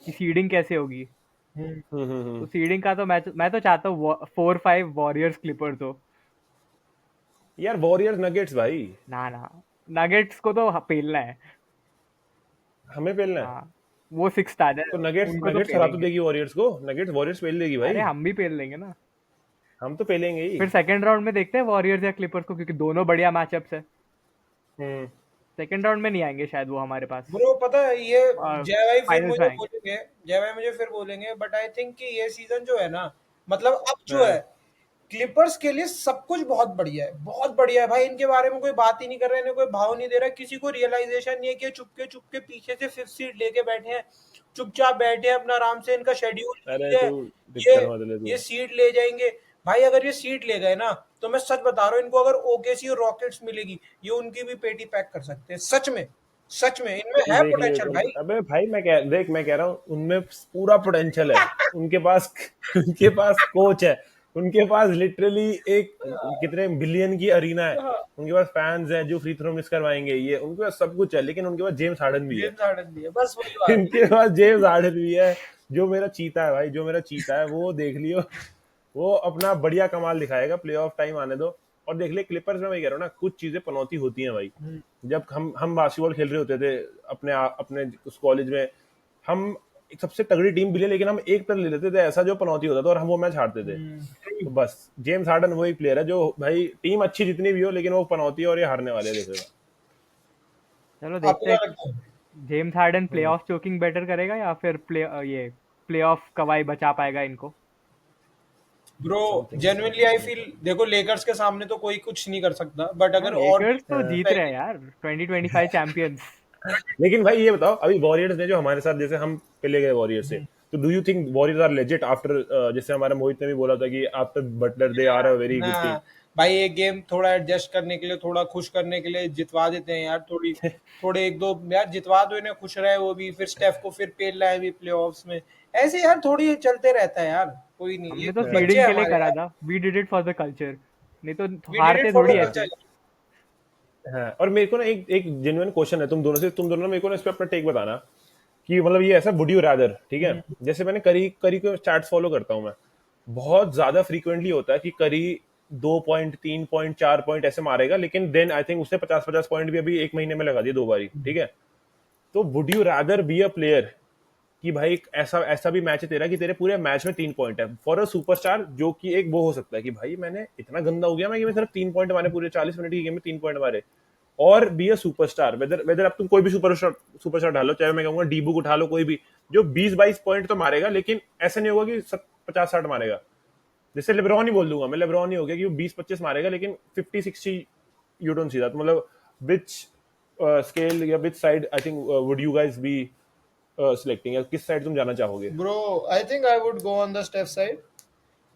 कि सीडिंग कैसे होगी। तो सीडिंग का तो मैं तो चाहता हूँ 4-5 वॉरियर्स क्लिपर्स हो। यार वॉरियर्स नगेट्स भाई, ना ना, नगेट्स को तो पेलना है। हमें पेलना है। हाँ, वो 6 आ जाए, तो नगेट्स उनको तो नगेट्स हरा तो पेलेंगे। देगी वॉरियर्स को, वॉरियर्स पेल देगी अरे भाई। हम भी पेल लेंगे ना। हम तो पेलेंगे ही। फिर सेकंड राउंड में देखते हैं वॉरियर्स या क्लिपर्स को, क्योंकि दोनों बढ़िया मैचअप्स है। हम्म सेकंड राउंड में नहीं आएंगे शायद वो हमारे पास, ब्रो पता है ये, और जय भाई फिर फाइनल्स में मुझे आएंगे। बोलेंगे, जय भाई मुझे फिर बोलेंगे, बट आई थिंक कि ये सीजन जो है ना, मतलब अब जो हाँ, है, क्लिपर्स के लिए सब कुछ बहुत बढ़िया है, बहुत बढ़िया है भाई। इनके बारे में कोई बात ही नहीं कर रहे, इन्हें कोई भाव नहीं दे रहा, किसी को रियलाइजेशन नहीं है कि चुपके चुपके पीछे से 5th सीट लेके बैठे हैं, चुपचाप बैठे हैं अपना आराम से, इनका शेड्यूल अरे है, तू ये दिक्कत मत ले तू। ये सीट ले जाएंगे। भाई अगर ये सीट ले गए ना, तो मैं सच बता रहा हूँ, इनको अगर ओकेसी और रॉकेट्स मिलेगी, ये उनकी भी पेटी पैक कर सकते हैं, सच में। सच में इनमें चल है देख लिए पोटेंशियल तो, भाई। अबे भाई मैं कह रहा हूँ उनमें पूरा पोटेंशियल है। उनके पास उनके पास कोच है, उनके पास लिटरली एक कितने बिलियन की अरीना है, उनके पास फैंस हैं जो फ्री थ्रो मिस करवाएंगे, ये उनके पास सब कुछ है, लेकिन उनके पास जेम्स हार्डन भी है। जेम्स हार्डन भी है, बस वही बात इनके पास जेम्स हार्डन भी है, जो मेरा चीता है भाई, जो मेरा चीता है, वो देख लियो, वो अपना बढ़िया कमाल दिखाएगा, प्लेऑफ टाइम आने दो। और देख ले क्लिपर्स में, वही कह रहा हूँ ना, कुछ चीजें पनौती होती हैं भाई। है। जब हम बास्केटबॉल खेल रहे होते थे अपने उस कॉलेज में, हम एक सबसे तगड़ी टीम भी ले, लेकिन हम एक प्लेयर ले लेते थे ऐसा जो पनौती होता था, और हम वो मैच हारते थे। तो बस जेम्स हार्डन वो एक प्लेयर है जो भाई टीम अच्छी जितनी भी हो, लेकिन वो पनौती है, और ये हारने वाले हैं, देखेगा। चलो आपको देखते क्या हैं लगता है? James harden playoff choking better करेगा या फिर ये प्लेऑफ कवाई बचा पाएगा इनको। ब्रो समथिंग जेन्युइनली आई समथिंग। फील, देखो लेकर्स के सामने तो कोई कुछ नहीं कर सकता, बट हाँ अगर और लेकर्स तो टीम जीत रहे हैं पहले यार, 2025 चैंपियंस। लेकिन भाई ये बताओ, अभी वॉरियर्स ने जो हमारे साथ, जैसे हम पहले गए वॉरियर्स से, तो do you think Warriors are legit after, जैसे हमारे मोहित ने भी बोला था कि after Butler they are a very ना गुड टीम। भाई, एक गेम थोड़ा एडजस्ट करने के लिए, थोड़ा खुश करने के लिए जितवा देते हैं यार, थोड़े एक दो यार जितवा दो इन्हें, खुश रहे वो भी, फिर स्टेफ को फिर पेल रहा है भी प्लेऑफ्स में, ऐसे यार थोड़ी चलते रहता है यार, कोई नहीं, ये हमने तो बच्चे सीडिंग हैं के लिए हमारे करा यार, था, we did it for the culture, नहीं तो वी डिड इट हारते फॉर थोड़ी द ऐसे। कल्चर। हाँ, और मेरे को ना एक एक जेन्युइन क्वेश्चन है तुम दोनों से, तुम दोनों ना मेरे को ना इस पे अपना टेक बताना, कि मतलब ये ऐसा वुड यू रादर, ठीक है, जैसे मैंने करी करी को चैट्स फॉलो करता हूँ मैं, बहुत ज्यादा फ्रीक्वेंटली होता है कि करी 2 पॉइंट 3 पॉइंट 4 पॉइंट ऐसे मारेगा, लेकिन देन आई थिंक उसने 50-50 पॉइंट भी अभी एक महीने में लगा दिए 2 बारी, ठीक है। तो would you rather be a player कि भाई ऐसा ऐसा भी मैच है तेरा कि तेरे पूरे मैच में 3 पॉइंट है, फॉर अ सुपरस्टार, जो कि एक वो हो सकता है कि भाई मैंने इतना गंदा हो गया मैं कि मैं सिर्फ 3 पॉइंट मारे पूरे 40 मिनट की गेम में, 3 पॉइंट मारे, और be a superstar, whether whether अब तुम कोई भी सुपरस्टार डालो, चाहे मैं कहूंगा डी बुक उठा लो, कोई भी जो 20-22 पॉइंट तो मारेगा, लेकिन ऐसा नहीं होगा कि 50-60 मारेगा। जैसे लेब्रॉन ही बोल दूंगा मैं, लेब्रॉन ही हो गया कि वो 20-25 मारेगा, लेकिन 50-60 यू डोंट सी दैट। मतलब विच स्केल या which side I think would you guys be selecting, या किस साइड तुम जाना चाहोगे? Bro I think I would go on the Steph side,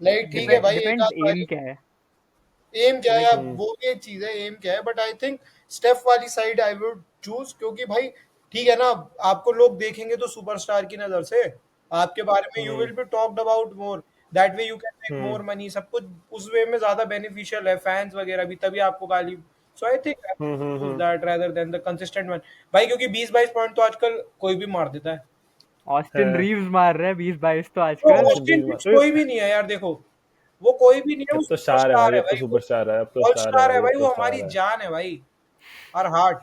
like ठीक है भाई, एक डिपेंड्स आध एम बारी क्या है। एम क्या है, अब हम्म वो भी एक चीज है, एम क्या है, बट आई थिंक स्टेफ वाली साइड आई वुड चूज, क्योंकि भाई ठीक है ना, आपको लोग देखेंगे तो सुपरस्टार की नजर से, आपके बारे में you hmm will be talked about more, that way you can make hmm more money, सब कुछ उस वे में ज्यादा बेनिफिशियल है, फैंस वगैरह भी, तभी आपको गाली, so I think I choose hmm. That rather than the consistent one. भाई क्योंकि 20-22 पॉइंट तो आजकल कोई भी मार देता है। ऑस्टिन रीव्स मार रहे हैं 20-22 तो तो आजकल। ऑस्टिन ऑस्टिन रीव्स रिव्स कोई भी नहीं है यार, देखो वो कोई भी नहीं है, वो अब तो स्टार है सुपरस्टार भाई, है अब तो भाई, वो सुपरस्टार है, अब तो ऑल स्टार है स्टार है भाई, अब भाई, तो वो हमारी स्टार है। जान है भाई, और हार्ट,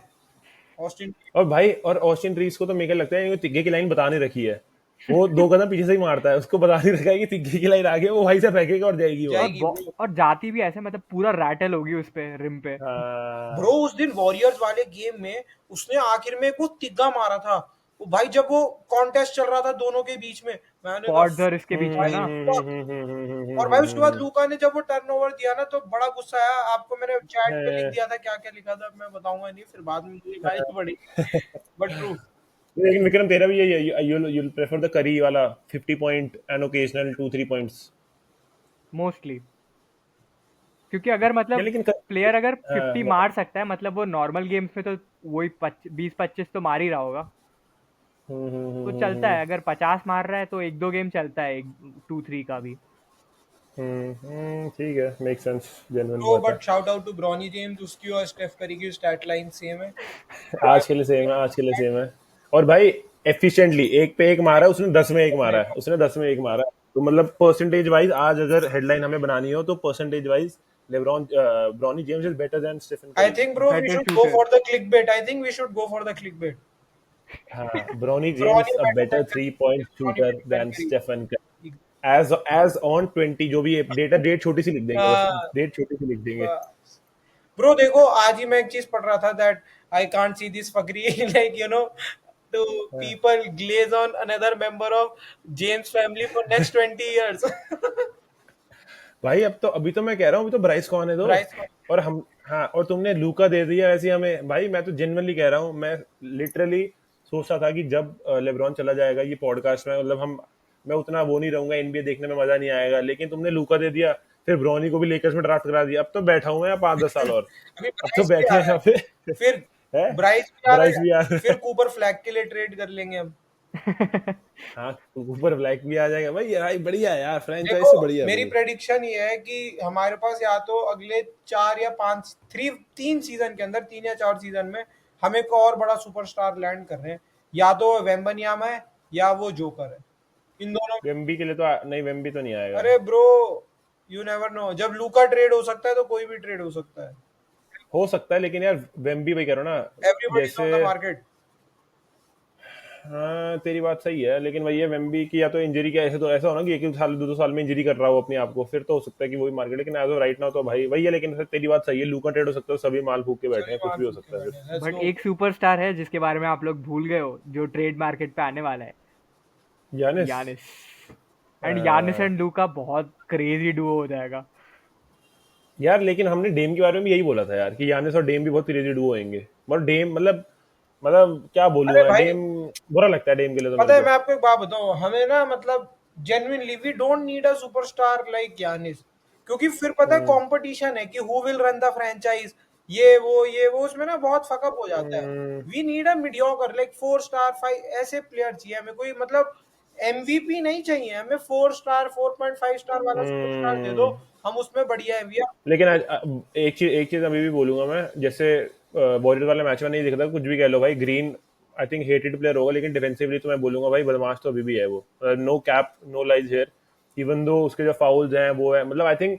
ऑस्टिन। और भाई, और ऑस्टिन रीव्स को तो मेरे को लगता है तिग्गे की लाइन बता नहीं रखी है, वो 2 कदम पीछे से ही मारता है, उसको बता नहीं रखा है कि तिग्गे की लाइन आगे, वो भाई से फेंकेगा और जाएगी वो। जाएगी ब्रो। और जाती भी ऐसे, मतलब पूरा रैटल होगी उस पे रिम पे। ब्रो हाँ उस दिन वॉरियर्स वाले गेम में उसने आखिर में वो तिग्गा मारा था, वो भाई जब वो कॉन्टेस्ट चल रहा था दोनों के बीच में, मैंने कहा पॉर्डर इसके बीच में भाई ना। fuck। और भाई उसके बाद लूका ने जब वो टर्नओवर दिया ना, तो बड़ा गुस्सा आया, आपको मैंने चैट पे लिख दिया था क्या क्या लिखा था, मैं बताऊंगा नहीं, फिर बाद में मुझे गाली पड़ी, बट ट्रू। लेकिन विक्रम तेरा भी यही है, you'll prefer the curry वाला 50 point and occasional 2-3 points. Mostly, क्योंकि अगर या मतलब लेकिन प्लेयर अगर 50 हाँ, मार सकता है, मतलब वो नॉर्मल गेम्स में तो वही 20-25 तो मार ही रहा होगा, तो चलता है। अगर 50 मार रहा है तो एक दो गेम चलता है, 2-3 का भी। ठीक है, मेक सेंस, जेन्युइन ब्रो बात है। But shout out to Bronny James, उसकी और स्टेफ करी की स्टैट लाइन सेम है। आज के लिए सेम है, आज के लिए सेम है। और भाई एफिशिएंटली एक पे एक मारा है उसने, 10 में एक मारा है उसने, 10 में एक मारा है। तो मतलब परसेंटेज वाइज आज अगर हेडलाइन हमें बनानी हो, तो percentage wise LeBron Bronny James is better than Stephen I Curry. think, bro, we better should go shooter. for the clickbait. I think we should go for the clickbait. हाँ, Bronny James Bronny a better better than three Curry. Point Bronny shooter better than than Curry. Stephen Curry, as on 20, जो भी date छोटी सी लिख देंगे, बस Uh, date छोटी सी लिख देंगे। bro, देखो आज ही मैं एक चीज पढ़ रहा था, that I can't see this fuckery like to people glaze on another member of James family for next 20 years. भाई अब तो, अभी तो मैं कह रहा हूँ, अभी तो ब्राइस को आने दो। Bryce को और हम, हाँ, और तुमने लूका दे दिया ऐसे हमें भाई, मैं तो जेन्युइनली कह रहा हूँ, मैं लिटरली सोचता था कि जब लेब्रॉन चला जाएगा ये पॉडकास्ट में, मतलब हम, मैं उतना वो नहीं रहूंगा, एनबीए देखने में मजा नहीं आएगा, लेकिन तुमने लूका दे दिया, फिर ब्रॉनी को भी लेकर्स में ड्राफ्ट करा दिया, अब तो बैठा हूँ मैं 5-10 साल और, अभी अब तो ब्राइस भी बैठे आ हैं रहा यहाँ है, पे। फिर है, ब्राइस भी आ रहा ब्राइस है, भी यार। फिर कूपर फ्लैग के लिए ट्रेड कर लेंगे हम। हाँ, ऊपर ब्लैक भी आ जाएगा भाई, भाई बढ़िया है यार, फ्रेंचाइज देखो तो बढ़िया है मेरी भाई। प्रेडिक्शन ये है कि हमारे पास या तो अगले 4 या 5 तीन सीजन के अंदर 3 या 4 सीजन में हमें को और बड़ा सुपरस्टार लैंड कर रहे हैं, या तो वेम्बनियामा है या वो जोकर है, इन दोनों में। वेम्बी के लिए तो नहीं, वेम्बी तो नहीं आएगा। अरे ब्रो, यू नेवर नो, जब लूका ट्रेड हो सकता है तो कोई भी ट्रेड हो सकता है। हो सकता है, लेकिन यार वेम्बी भाई कह रहा हूँ ना, एवरीबॉडी इज जैसे ऑन द मार्केट। हाँ तेरी बात सही है, लेकिन वही है वेम्बी की या तो इंजरी का, ऐसे तो ऐसा हो ना कि एक साल 2 साल में इंजरी कर रहा हो अपने आप को, फिर तो हो सकता है कि वही मार्केट, लेकिन एज ऑफ राइट नाउ तो भाई वही है। लेकिन तेरी बात सही है, लूका ट्रेड हो सकता है, सभी माल फूक के बैठे सभी हैं, कुछ मार भी हो फूक के सकता है फिर। बैठे हैं, लेट्स बट गो। एक सुपरस्टार है जिसके बारे में आप लोग भूल गए हो, जो ट्रेड मार्केट पे आने वाला है। Yannis. Yannis. And Yannis and लूका बहुत क्रेजी डुओ हो जाएगा। यार लेकिन हमने डेम के बारे में भी यही बोला था यार, कि यानिस और डेम भी बहुत क्रेजी डुओ होंगे। मतलब डेम मतलब क्या बोलूं अरे मैं, भाई, डेम बुरा लगता है डेम के लिए तो मेरे पता है को। मैं आपको एक बात बताऊं, हमें ना मतलब genuinely we don't need a superstar like Giannis, क्योंकि फिर पता है हम्म, कंपटीशन है कि who will run the franchise, ये वो उसमें ना बहुत फकअप हो जाता है। Hmm, we need a mediocre like 4 star 5 ऐसे प्लेयर चाहिए हमें, कोई मतलब एमवीपी नहीं चाहिए हमें, 4 स्टार 4.5 स्टार वाला सुपरस्टार दे दो, हम्म। हम उसमें बढ़िया है। वी लेकिन आज एक चीज अभी भी बोलूंगा मैं, जैसे वॉरियर वाले मैच में नहीं दिखता, कुछ भी कह लो भाई, green I think hated player होगा, लेकिन डिफेंसिवली तो मैं बोलूंगा भाई बदमाश तो अभी भी है वो। No cap no lies here, even though उसके जो फाउल्स हैं वो है, मतलब आई थिंक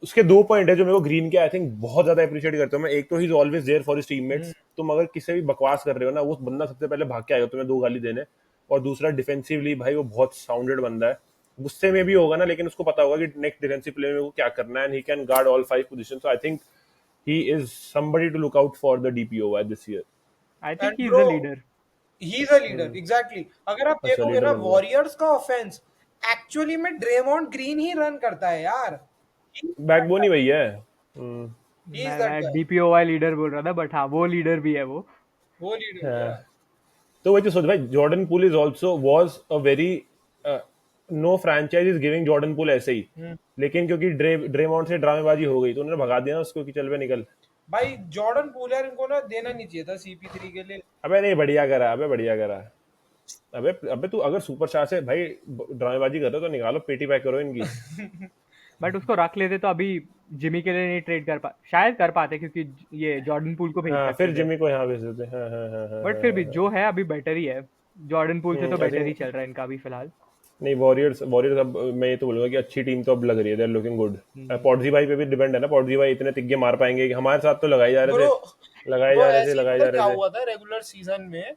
उसके 2 पॉइंट है जो मेरे को ग्रीन के आई थिंक बहुत ज्यादा अप्रिशिएट करता हूँ मैं। एक तो he is always there for his teammates, तुम अगर किसी भी बकवास कर रहे हो ना, वो बंदा सबसे पहले भाग के आएगा तुम्हें 2 गाली देने। और दूसरा डिफेंसिवली भाई वो बहुत साउंडेड बंदा है, गुस्से में भी होगा ना, लेकिन उसको पता होगा कि नेक्स्ट डिफेंसिव प्ले में वो क्या करना है, and he can guard all 5 position. So I think he is somebody to look out for the DPOY this year। I think and he is bro, a leader. He is a leader exactly. अगर आप अच्छा देखोगे leader ना बन गया। Warriors का offence actually में Draymond green ही run करता है यार, ही इज दैट बैकबोन ही गाय, वही है। ही इज दैट मैं गाय, डीपीओवाई लीडर बोल रहा था, बट हाँ वो लीडर भी है वो। वो लीडर है हाँ। यार। तो वही तो सोच भाई, Jordan Poole is also was a very, no franchise is giving Jordan Poole ऐसे ही, हम्म। लेकिन क्योंकि ड्रेमॉन्ड से ड्रामेबाजी हो गई तो उन्होंने भगा दिया ना उसको कि चल बे निकल। भाई जॉर्डन पूल यार, इनको ना देना नहीं चाहिए था CP3 के लिए। अबे नहीं, बढ़िया करा, अबे बढ़िया करा। अबे अबे तू अगर सुपरस्टार से भाई ड्रामेबाजी कर रहे हो तो निकालो, पेटी पैक करो इनकी। बट उसको रख लेते तो अभी जिमी के लिए नहीं ट्रेड कर पा, शायद कर पाते क्योंकि ये जॉर्डन पूल को भेज हाँ सकते फिर थे। जिम्मी को यहाँ भेज देते, हाँ हाँ हाँ हाँ बट हाँ फिर भी हाँ जो है अभी बेटर ही है। जॉर्डन पूल से तो आई बेटर ही थिंक। चल रहा है इनका अभी फिलहाल। नहीं, वॉरियर्स वॉरियर्स अब मैं ये तो बोलूंगा कि अच्छी टीम तो अब लग रही है, दे आर लुकिंग गुड। हम्म। पॉडजी भाई पे भी डिपेंड है ना, पॉडजी भाई इतने तिग्गे मार पाएंगे कि हमारे साथ तो लगाए जा रहे ब्रो, थे, लगाए ब्रो जा रहे थे, ऐसे ही लगाए पता जा क्या रहे थे। हुआ था रेगुलर सीजन में,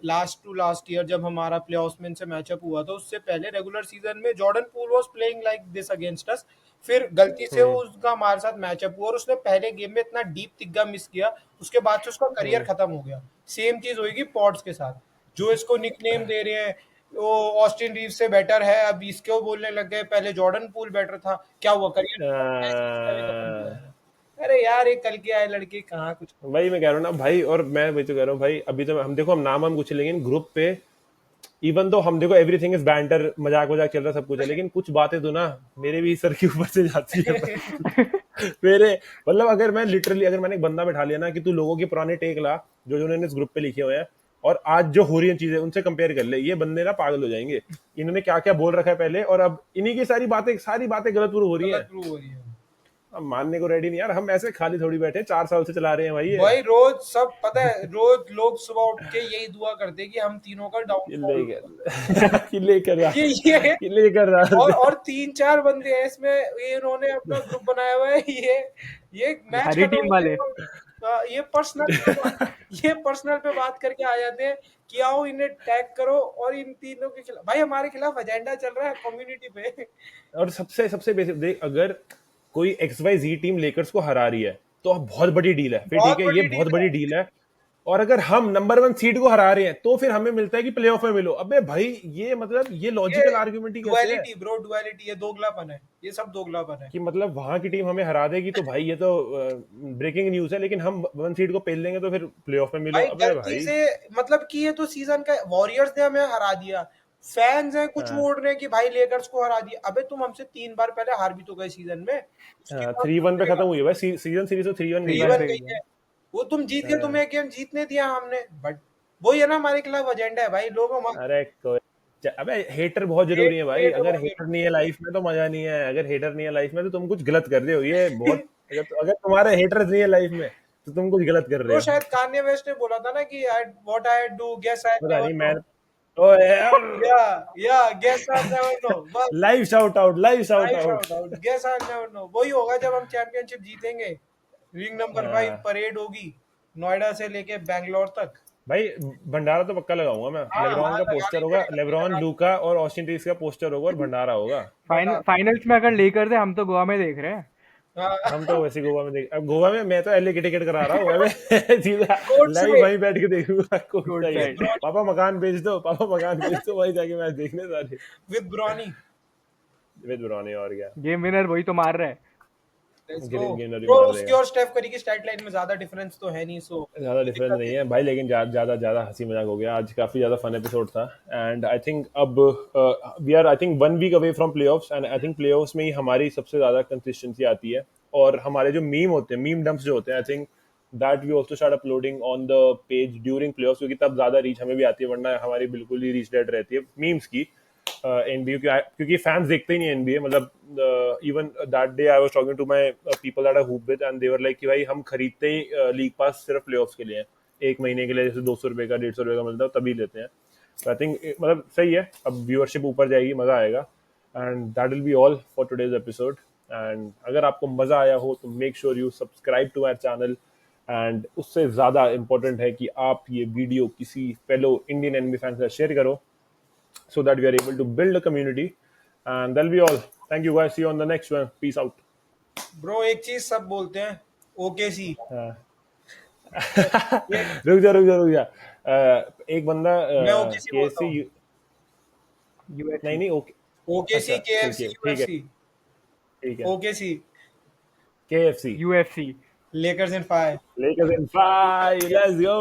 लास्ट टू लास्ट ईयर जब हमारा प्लेऑफ्स में इनसे मैचअप हुआ था, उससे पहले रेगुलर सीजन में Jordan pool was playing like this against us, फिर गलती से हम्म उसका हमारे साथ मैचअप हुआ और उसने पहले गेम में इतना डीप तिग्गा मिस किया, उसके बाद से उसका करियर हम्म खत्म हो गया। सेम चीज होगी पॉड्स के साथ, जो इसको निकनेम दे रहे हैं वो ऑस्टिन रीव से बेटर है, अब इसको बोलने लग गए पहले जॉर्डन पूल बेटर था, क्या हुआ करियर ऐसे ही उसका भी खत्म हो आ, जाएगा। अरे यार, ये कल के आए लड़के कहाँ कुछ। वही मैं कह रहा हूँ ना भाई, और मैं वही तो कह रहा हूँ भाई, अभी तो हम देखो, हम नाम हम कुछ, लेकिन ग्रुप पे इवन तो हम देखो एवरीथिंग इज बैंटर, मजाक मजाक चल रहा है, सब कुछ है, लेकिन कुछ बातें तो ना मेरे भी सर के ऊपर से जाती है भाई। मेरे मतलब अगर मैं लिटरली, अगर मैंने एक बंदा बैठा लिया ना कि तू लोगों के पुराने टेक ला जो जो उन्होंने इस ग्रुप पे लिखे हुए हैं, और आज जो हो रही है चीजें उनसे कंपेयर कर ले, ये बंदे ना पागल हो जाएंगे। इन्होंने क्या क्या बोल रखा है पहले, और अब इन्हीं की सारी बातें गलत प्रूव हो रही गलत हैं। प्रूव हो रही है। अब मानने को रेडी नहीं यार, हम ऐसे खाली थोड़ी बैठे हैं, 4 साल से चला रहे हैं भाई ये। भाई रोज सब पता है, रोज लोग सुबह उठ के यही दुआ करते हैं कि हम तीनों का डाउनफॉल किले होगा। कर किले कर रहा ये किले कर रहा और 3-4 बंदे हैं इसमें, ये इन्होंने अपना ग्रुप बनाया हुआ है, ये मैच हरी खत्म टीम होते वाले। हैं और ये पर्सनल पे बात करके आ जाते हैं कि आओ इन्हें टैग करो, और इन तीनों के खिलाफ भाई हमारे खिलाफ एजेंडा चल रहा है कम्युनिटी पे। और सबसे सबसे बेसिक देख, अगर कोई XYZ टीम लेकर्स को हरा रही है तो बहुत बड़ी डील है, फिर ठीक बहुत है, ये बड़ी बहुत डील बड़ी है। डील है। और अगर हम नंबर 1 सीड को हरा रहे हैं तो फिर हमें मिलता है कि प्लेऑफ में मिलो। अबे भाई ये मतलब ये ये लॉजिकल आर्ग्यूमेंट ही कैसे है डुअलिटी ब्रो, डुअलिटी, ये दोगलापन है, ये सब दोगलापन है। कि मतलब वहां की टीम हमें हरा देगी तो भाई ये तो ब्रेकिंग न्यूज है, लेकिन हम 1 सीड को पेल देंगे तो फिर प्लेऑफ में मिलो। भाई अबे गलती भाई। से, मतलब कि ये तो सीजन का वॉरियर्स ने हमें हरा दिया, फैंस हैं कुछ हाँ बोल रहे हैं कि भाई लेकर्स को हरा दिया, अबे तुम हमसे 3 बार पहले हार भी तो गए सीजन में, उसके हाँ, बाद 3-1 पे खत्म बोलेगा। हुई है भाई, सीजन सीरीज तो 3-1 थ्री गई थ्री वन है। वन पे गई गई है। है, वो तुम जीत गए, हाँ, तुम्हें एक गेम जीतने दिया हमने, बट वही है ना हमारे खिलाफ एजेंडा है भाई, लोगों में अरे अबे हेटर बहुत जरूरी है भाई, हेट अगर बहुत हेटर जरूरी नहीं है लाइफ में तो मजा नहीं है, अगर हेटर नहीं है लाइफ में तो तुम कुछ गलत कर रहे हो, ये बहुत, अगर तुम्हारे हेटर्स नहीं है लाइफ में तो तुम कुछ गलत कर रहे तो हो। शायद कान्ये वेस्ट ने बोला था ना कि I what I do guess I पता नेवर नहीं नो। मैं, ओ यार, yeah guess I never know, बस live shout out, live shout I out. Shout out, guess I never know. वही होगा जब हम चैंपियनशिप जीतेंगे, रिंग नंबर 5 परेड होगी नोएडा से लेके बैंगलोर तक। भाई भंडारा तो पक्का लगाऊंगा मैं, हाँ लेब्रॉन हाँ, का लगाना पोस्टर ही होगा, पड़ेगा, लेब्रॉन, लगा लूका और ऑस्टिन रीव्स का पोस्टर होगा और भंडारा होगा। फाइनल्स में अगर लेकर दे, हम तो गोवा में देख रहे हैं। हम तो वैसे गोवा में देख, अब गोवा में मैं तो एलए की टिकट करा रहा हूँ, मैं सीधा कोर्ट लाइव से वहीं बैठ के देखूंगा, court good side. With side. Brownie, पापा मकान बेच दो, पापा मकान बेच दो, वहीं जाके मैच देखने सारे। With Brownie. विद ब्रॉनी और क्या, गेम विनर वही तो मार रहा है। लेट्स गो ग्रीन गेनर भी ब्रो। मार उसकी देगा। और स्टेफ करी की स्टैट लाइन में ज्यादा डिफरेंस तो है नहीं, सो ज्यादा कोई डिफरेंस दिक्कत नहीं नहीं। है भाई, लेकिन ज्यादा ज्यादा हंसी मजाक हो गया आज, काफी ज्यादा फन एपिसोड था। एंड आई थिंक अब we are I think 1 week away from playoffs, and I think playoffs में ही हमारी सबसे ज्यादा कंसिस्टेंसी आती है। और हमारे जो मीम होते हैं, मीम डंप्स जो होते हैं, I think that we also start uploading on the page during playoffs, क्योंकि तब ज्यादा रीच हमें भी आती है, वरना हमारी बिल्कुल ही रीच डेड रहती है मीम्स की। एनबीए क्योंकि फैंस देखते ही नहीं एनबीए, मतलब even that day I was talking to my people that I hoop with, and they were like कि भाई हम खरीदते ही लीग पास सिर्फ प्लेऑफ्स के लिए हैं, एक महीने के लिए जैसे 200 रुपए का 150 रुपए का मिलता है तभी लेते हैं। आई थिंक मतलब सही है, अब व्यूअरशिप ऊपर जाएगी, मजा आएगा। And that will be all for today's episode. And अगर आपको मजा आया हो तो make sure you subscribe to our channel, and उससे ज्यादा इंपॉर्टेंट है कि आप ये वीडियो किसी फेलो इंडियन एनबी फैन के साथ शेयर करो, so that we are able to build a community. And that'll be all. Thank you guys. See you on the next one. Peace out. Bro एक चीज सब बोलते हैं, OKC. ये रुक जा रुक जा रुक जा। एक बंदा मैं ओकेसी बोलता केएफसी, हूँ, नहीं यूएफसी नहीं ओके, ओकेसी अच्छा ठीक केएफसी है ठीक है यूएफसी। ठीक है, OKC KFC UFC Lakers in 5। Lakers in 5, let's go.